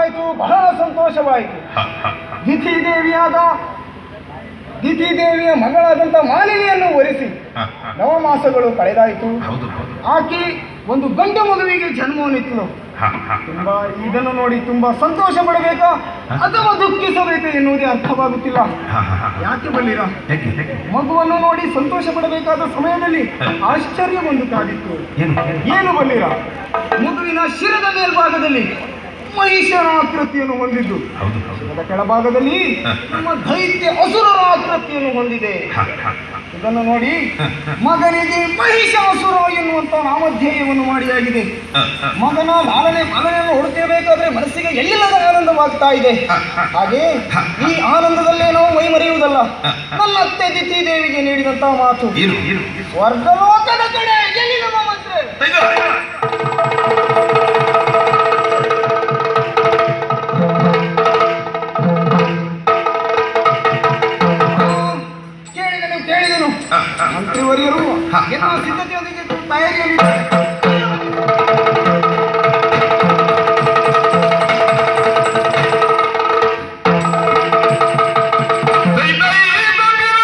ಆಯಿತು, ಬಹಳ ಸಂತೋಷವಾಯಿತು. ದಿತಿ ದೇವಿಯ ಮಗಳಾದಂಥ ಮಾಲಿನಿಯನ್ನು ಒರೆಸಿ ನವಮಾಸಗಳು ಕಳೆದಾಯಿತು. ಆಕೆ ಒಂದು ಗಂಡು ಮಗುವಿಗೆ ಜನ್ಮವನ್ನಿತ್ತಳು. ತುಂಬಾ ಇದನ್ನು ನೋಡಿ ತುಂಬಾ ಸಂತೋಷ ಪಡಬೇಕಾ ಅಥವಾ ದುಃಖಿಸಬೇಕು ಎನ್ನುವುದೇ ಅರ್ಥವಾಗುತ್ತಿಲ್ಲ. ಯಾಕೆ ಬಲ್ಲಿರ? ಮಗುವನ್ನು ನೋಡಿ ಸಂತೋಷ ಪಡಬೇಕಾದ ಸಮಯದಲ್ಲಿ ಆಶ್ಚರ್ಯವೊಂದು ಕಾದಿತ್ತು. ಏನು ಬಲ್ಲಿರ? ಮಗುವಿನ ಶಿರದ ಮೇಲ್ಭಾಗದಲ್ಲಿ ಮಹಿಷನ ಆಕೃತಿಯನ್ನು ಹೊಂದಿದ್ದು, ಶಿರದ ಕೆಳಭಾಗದಲ್ಲಿ ನಿಮ್ಮ ದೈತ್ಯ ಅಸುರರ ಆಕೃತಿಯನ್ನು ಹೊಂದಿದೆ. ಇದನ್ನು ನೋಡಿ ಮಗನಿಗೆ ಮಹಿಷಾಸುರ ಎನ್ನುವಂತ ನಾಮಧೇಯವನ್ನು ಮಾಡಿಯಾಗಿದೆ. ಮಗನ ಲಾಲನೆ ಪಾಲನೆಯನ್ನು ಹುಡುಕಬೇಕಾದ್ರೆ ಮನಸ್ಸಿಗೆ ಎಲ್ಲಿಲ್ಲದ ಆನಂದವಾಗ್ತಾ ಇದೆ. ಹಾಗೆ ಈ ಆನಂದದಲ್ಲೇ ನಾವು ಮೈ ಮರೆಯುವುದಲ್ಲ. ನನ್ನ ಅತ್ತೆ ದಿತಿ ದೇವಿಗೆ ನೀಡಿದಂತಹ ಮಾತು, ಸ್ವರ್ಗಲೋಕದ ಕಡೆ ಎಲ್ಲಿ ನಮ್ಮ ಮಂತ್ರಿ ಮಂತ್ರಿವರಿಯರು ಎಲ್ಲ ಸಿದ್ಧತೆಯೊಂದಿಗೆ ತಯಾರಿಯಲ್ಲಿ